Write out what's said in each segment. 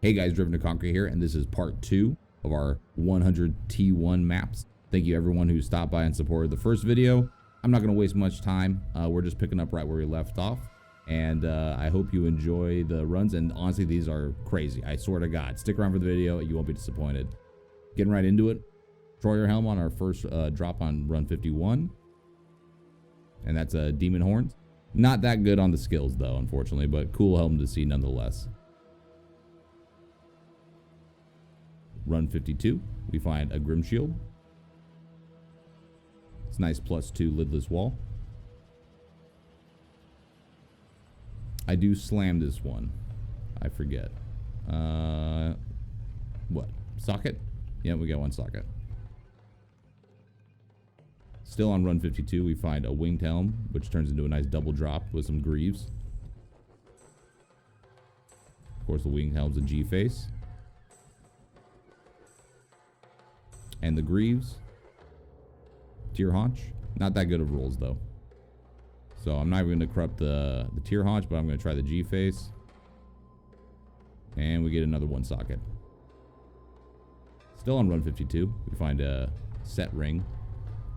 Hey guys, Driven to Conquer here, and this is part 2 of our 100 T1 maps. Thank you everyone who stopped by and supported the first video. I'm not going to waste much time. We're just picking up right where we left off, and I hope you enjoy the runs. And honestly, these are crazy. I swear to God, stick around for the video. You won't be disappointed. Getting right into it. Troyer helm on our first drop on run 51, and that's a Demon Horns. Not that good on the skills though, unfortunately, but cool helm to see nonetheless. Run 52, we find a Grim Shield. It's nice +2 lidless wall. I do slam this one. I forget. What? Socket? Yeah, we got one socket. Still on run 52, we find a Winged Helm, which turns into a nice double drop with some Greaves. Of course, the Winged Helm's a G-face. And the Greaves, Tear Haunch. Not that good of rolls though. So I'm not even going to corrupt the Tear Haunch, but I'm going to try the G-face. And we get another one socket. Still on run 52, we find a Set Ring,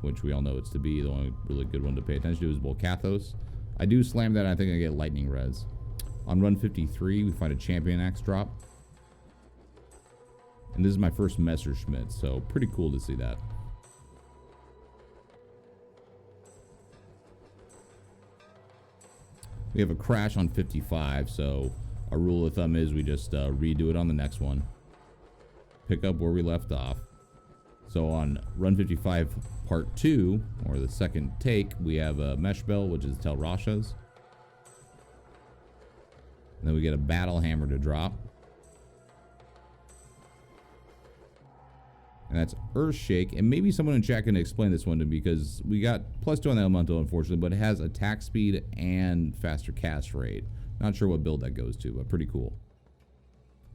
which we all know it's to be. The only really good one to pay attention to is Volcathos. I do slam that, and I think I get Lightning Res. On run 53, we find a Champion Axe drop. And this is my first Messerschmitt, so pretty cool to see that. We have a crash on 55, so our rule of thumb is we just redo it on the next one. Pick up where we left off. So on run 55 part 2, or the second take, we have a Mesh Bell, which is Tel Rasha's. And then we get a Battle Hammer to drop. And that's Earthshake, and maybe someone in chat can explain this one to me, because we got +2 on the elemental, unfortunately, but it has attack speed and faster cast rate. Not sure what build that goes to, but pretty cool.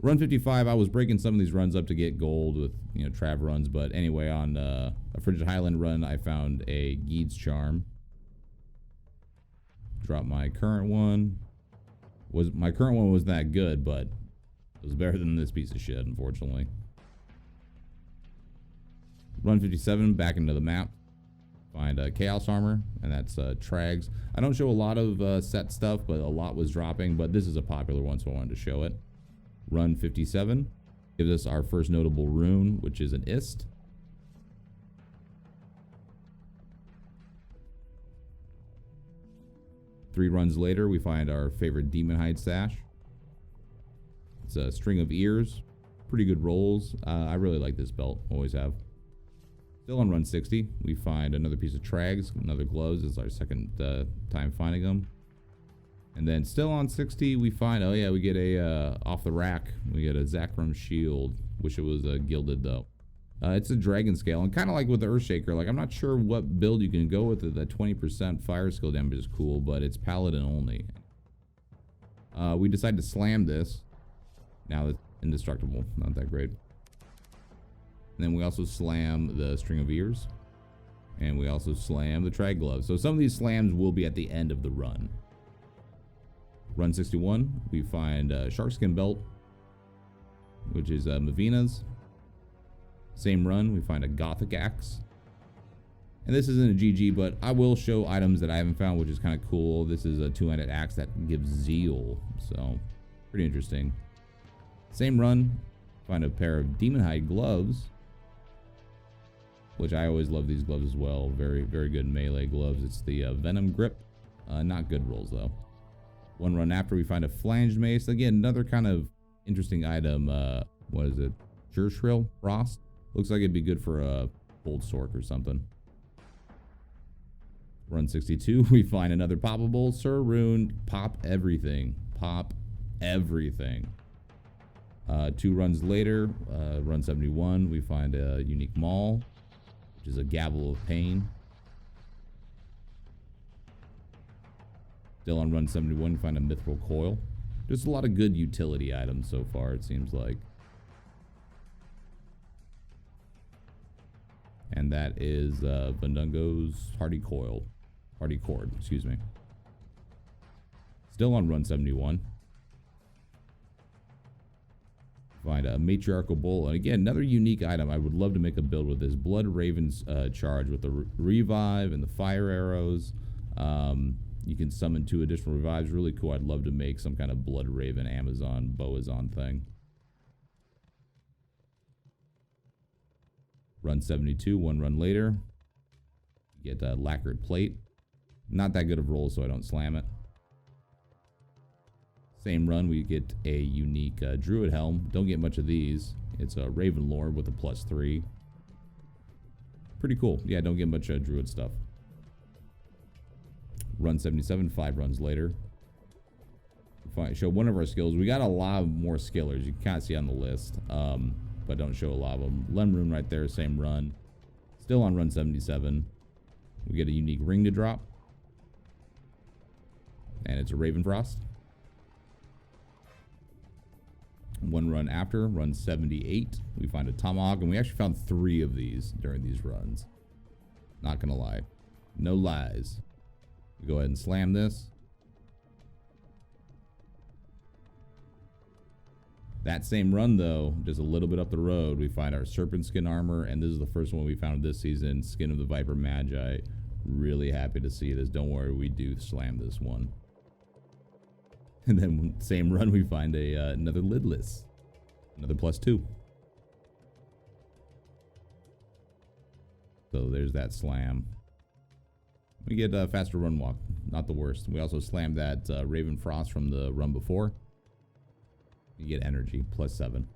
Run 55, I was breaking some of these runs up to get gold with, you know, Trav runs, but anyway, on a Frigid Highland run, I found a Geed's Charm. Dropped my current one. My current one was that good, but it was better than this piece of shit, unfortunately. Run 57, back into the map. Find a Chaos Armor, and that's Trags. I don't show a lot of set stuff, but a lot was dropping, but this is a popular one, so I wanted to show it. Run 57 gives us our first notable rune, which is an Ist. Three runs later, we find our favorite Demon Hide Sash. It's a String of Ears. Pretty good rolls. I really like this belt, always have. Still on run 60, we find another piece of Trags, another Gloves. This is our second time finding them. And then still on 60, we find, oh yeah, we get a, off the rack, we get a Zakram Shield. Wish it was gilded though. It's a Dragon Scale, and kind of like with the Earthshaker, like I'm not sure what build you can go with it. That 20% fire skill damage is cool, but it's Paladin only. We decide to slam this. Now it's indestructible, not that great. And then we also slam the String of Ears, and we also slam the Trag Gloves. So some of these slams will be at the end of the run. Run 61, we find a Sharkskin Belt, which is Mavina's. Same run, we find a Gothic Axe. And this isn't a GG, but I will show items that I haven't found, which is kind of cool. This is a two-handed axe that gives Zeal, so pretty interesting. Same run, find a pair of Demon Hide Gloves, which I always love these gloves as well. Very, very good melee gloves. It's the Venom Grip. Not good rolls though. One run after, we find a Flanged Mace. Again, another kind of interesting item. What is it? Jershrill Frost. Looks like it'd be good for a Bold Sork or something. Run 62, we find another poppable Sir Rune. Pop everything. Pop everything. 2 runs later, run 71, we find a unique Maul, which is a Gavel of Pain. Still on run 71, we find a Mithril Coil. Just a lot of good utility items so far, it seems like. And that is Vendungo's Hardy Cord, excuse me. Still on run 71. Find a matriarchal bull, and again, another unique item. I would love to make a build with this Blood Raven's charge with the revive and the fire arrows. You can summon 2 additional revives. Really cool. I'd love to make some kind of Blood Raven Amazon Boazon thing. Run 72, 1 run later. You get a lacquered plate. Not that good of rolls, so I don't slam it. Same run, we get a unique Druid Helm. Don't get much of these. It's a Raven Lord with a +3. Pretty cool. Yeah, don't get much Druid stuff. Run 77, 5 runs later. Show one of our skills. We got a lot more skillers. You can kind of see on the list, but don't show a lot of them. Lemrune right there, same run. Still on run 77. We get a unique ring to drop. And it's a Ravenfrost. One run after, run 78, we find a Tomahawk, and we actually found 3 of these during these runs. Not gonna lie. No lies. We go ahead and slam this. That same run, though, just a little bit up the road, we find our Serpent Skin armor, and this is the first one we found this season, Skin of the Viper Magi. Really happy to see this. Don't worry, we do slam this one. And then same run, we find another lidless, another +2. So there's that slam. We get a faster run walk, not the worst. We also slammed that Ravenfrost from the run before. You get energy, +7.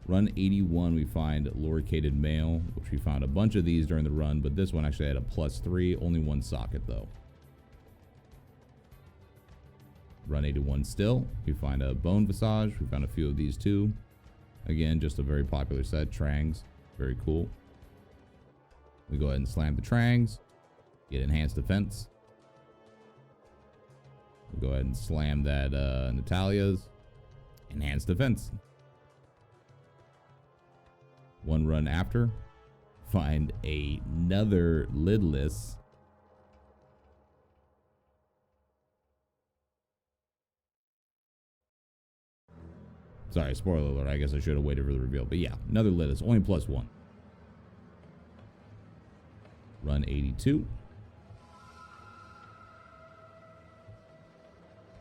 Run 81, we find Loricated Male, which we found a bunch of these during the run, but this one actually had a +3, only 1 socket though. Run 81 still, we find a Bone Visage. We found a few of these too. Again, just a very popular set, Trangs, very cool. We go ahead and slam the Trangs, get enhanced defense. We go ahead and slam that Natalia's, enhanced defense. One run after, find another lidless. Sorry, spoiler alert. I guess I should have waited for the reveal. But yeah, another lidless, only +1. Run 82.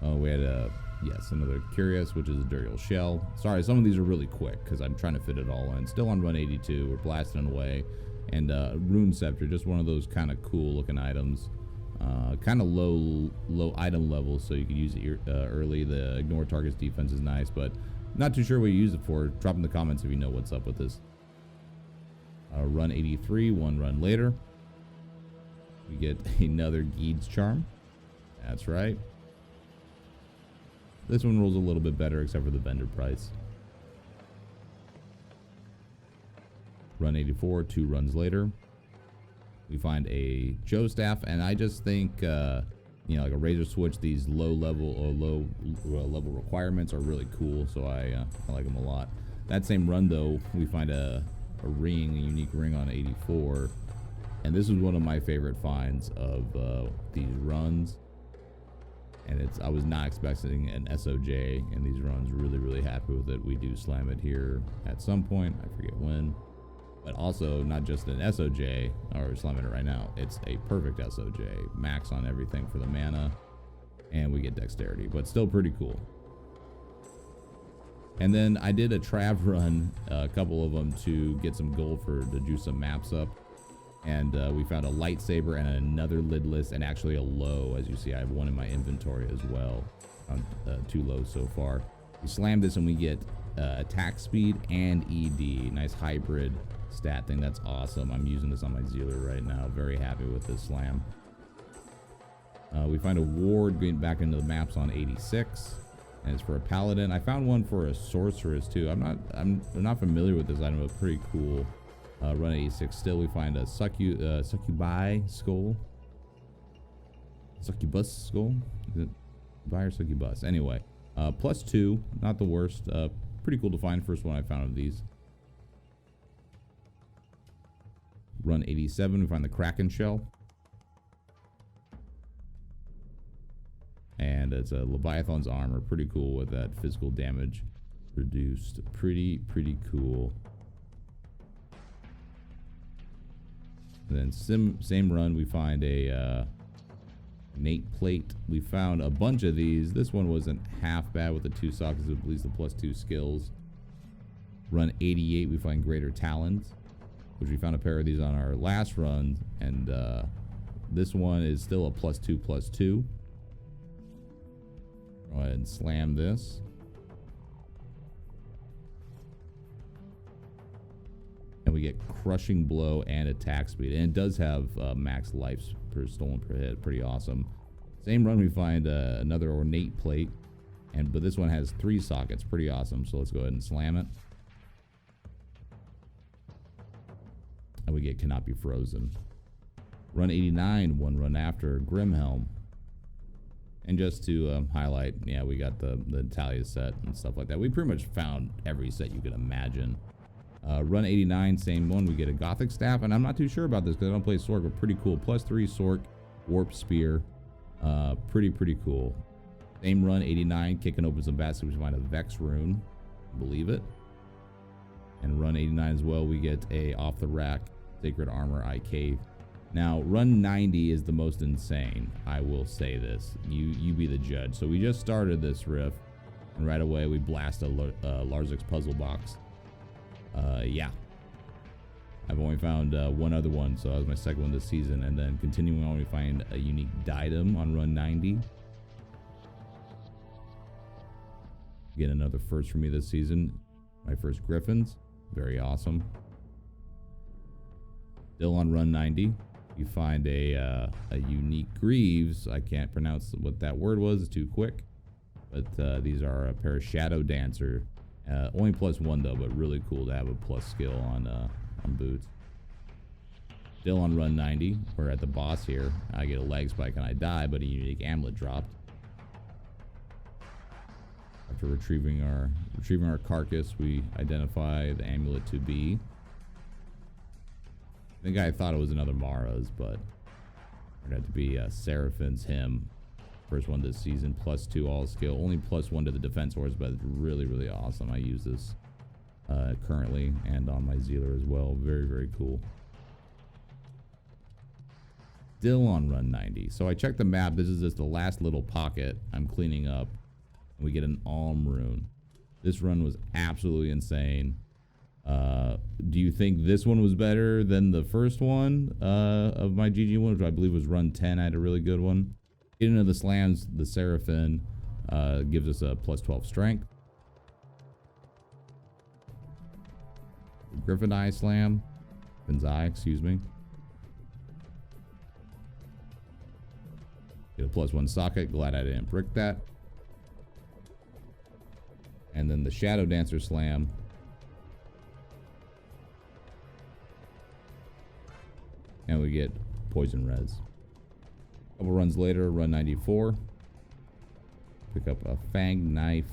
Oh, we had yes, another Curious, which is a Duriel Shell. Sorry, some of these are really quick because I'm trying to fit it all in. Still on run 82. We're blasting away. And Rune Scepter, just one of those kind of cool looking items. Kind of low item level, so you can use it early. The ignore target's defense is nice, but not too sure what you use it for. Drop in the comments if you know what's up with this. Run 83, 1 run later. We get another Geed's Charm. That's right. This one rolls a little bit better except for the vendor price. Run 84, 2 runs later. We find a Joe Staff, and I just think, you know, like a Razor Switch, these low level requirements are really cool, so I like them a lot. That same run, though, we find a ring, a unique ring on 84, and this is one of my favorite finds of these runs. And I was not expecting an SOJ in these runs. Really happy with it. We do slam it here at some point. I forget when. But also not just an SOJ, or slamming it right now. It's a perfect SOJ. Max on everything for the mana. And we get dexterity, but still pretty cool. And then I did a Trav run, a couple of them, to get some gold to juice some maps up. And we found a lightsaber and another lidless, and actually a low. As you see, I have one in my inventory as well. On 2 lows so far. We slam this and we get attack speed and ED. Nice hybrid stat thing. That's awesome. I'm using this on my Zealer right now. Very happy with this slam. We find a ward going back into the maps on 86, and it's for a paladin. I found one for a sorceress too. I'm not familiar with this item, but pretty cool. Run 86 still. We find a succubi skull. Succubus skull. Is it succubi or succubus? Anyway, +2, not the worst. Pretty cool to find. First one I found of these. Run 87, we find the Kraken Shell. And it's a Leviathan's armor. Pretty cool with that physical damage produced. Pretty cool. And then same run, we find a innate plate. We found a bunch of these. This one wasn't half bad with the 2 sockets, at least the +2 skills. Run 88, we find greater talons, which we found a pair of these on our last run, and this one is still a +2/+2. Go ahead and slam this. And we get crushing blow and attack speed, and it does have max life per stolen per hit. Pretty awesome. Same run, we find another ornate plate, but this one has 3 sockets. Pretty awesome. So let's go ahead and slam it. And we get cannot be frozen. Run 89, one run after Grimhelm. And just to highlight, yeah, we got the Italia set and stuff like that. We pretty much found every set you could imagine. Run 89, same one. We get a Gothic Staff, and I'm not too sure about this because I don't play Sork, but pretty cool. +3 Sork, Warp Spear. Pretty cool. Same run, 89, kicking open some baskets. We find a Vex Rune. Believe it. And run 89 as well, we get a off the rack Sacred Armor IK. Now, run 90 is the most insane. I will say this. You be the judge. So we just started this riff, and right away we blast a Larzik's puzzle box. Yeah. I've only found one other one, so that was my second one this season. And then continuing on, we find a unique Diadem on run 90. Again, another first for me this season. My first Griffins. Very awesome. Still on run 90. You find a unique Greaves. I can't pronounce what that word was. It's too quick. But these are a pair of Shadow Dancer. Only +1 though, but really cool to have a plus skill on boots. Still on run 90. We're at the boss here. I get a leg spike and I die, but a unique amulet dropped. After retrieving our carcass, we identify the amulet to be. I think I thought it was another Mara's, but it had to be Seraphin's Hymn. First one this season, +2 all skill, only +1 to the defense horse, but it's really awesome. I use this currently and on my Zealer as well. Very cool. Still on run 90. So I checked the map. This is just the last little pocket I'm cleaning up. And we get an Alm Rune. This run was absolutely insane. Do you think this one was better than the first one of my GG one, which I believe was run 10? I had a really good one. Getting into the slams, the Seraphin gives us a +12 strength. Griffin Eye Slam. Griffin's Eye, excuse me. Get a +1 socket. Glad I didn't brick that. And then the Shadow Dancer Slam. And we get Poison Res. A couple runs later, run 94. Pick up a Fang Knife,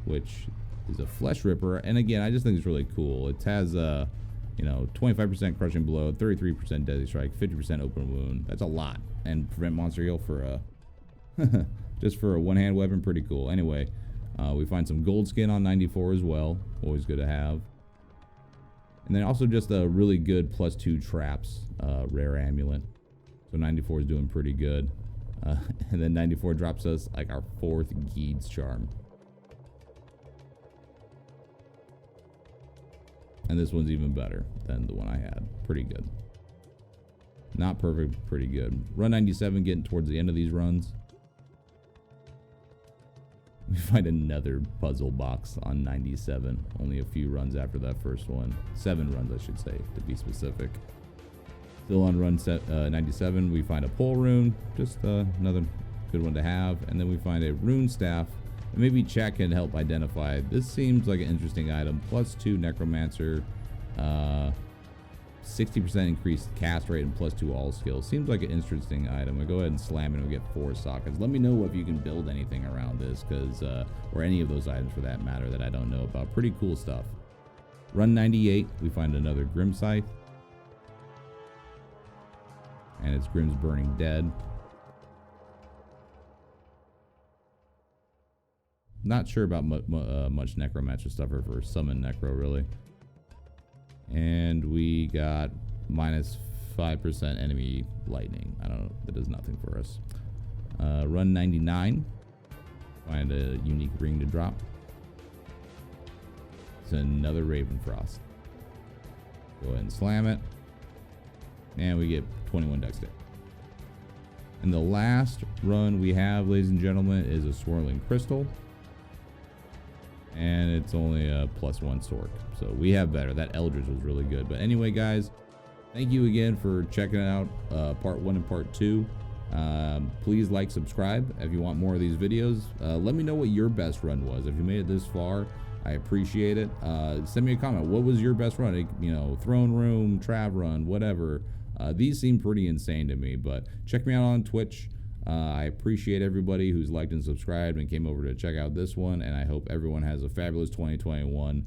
which is a Flesh Ripper. And again, I just think it's really cool. It has a, 25% Crushing Blow, 33% Deadly Strike, 50% Open Wound. That's a lot. And prevent monster heal for a just for a one-hand weapon, pretty cool. Anyway, we find some gold skin on 94 as well. Always good to have. And then also just a really good +2 traps, rare amulet. So 94 is doing pretty good. And then 94 drops us like our 4th Geed's Charm. And this one's even better than the one I had. Pretty good. Not perfect, pretty good. Run 97, getting towards the end of these runs. We find another puzzle box on 97. Only a few runs after that first one. 7 runs, I should say, to be specific. Still on run 97, we find a Pole Rune. Just another good one to have. And then we find a Rune Staff. And maybe chat can help identify. This seems like an interesting item. +2 Necromancer. 60% increased cast rate and +2 all skills. Seems like an interesting item. We go ahead and slam it and we get 4 sockets. Let me know if you can build anything around this, or any of those items for that matter that I don't know about. Pretty cool stuff. Run 98, we find another Grim Scythe. And it's Grim's Burning Dead. Not sure about much necromancer stuff or for summon necro really. And we got minus 5% enemy lightning. I don't know. That does nothing for us. Run 99. Find a unique ring to drop. It's another Raven Frost. Go ahead and slam it. And we get 21 dex hit. And the last run we have, ladies and gentlemen, is a Swirling Crystal. And it's only a +1 Sork. So we have better. That Eldritch was really good. But anyway, guys, thank you again for checking out part 1 and part 2. Please like, subscribe if you want more of these videos. Let me know what your best run was. If you made it this far, I appreciate it. Send me a comment. What was your best run? You know, Throne Room, Trav Run, whatever. These seem pretty insane to me, but check me out on Twitch. I appreciate everybody who's liked and subscribed and came over to check out this one, and I hope everyone has a fabulous 2021.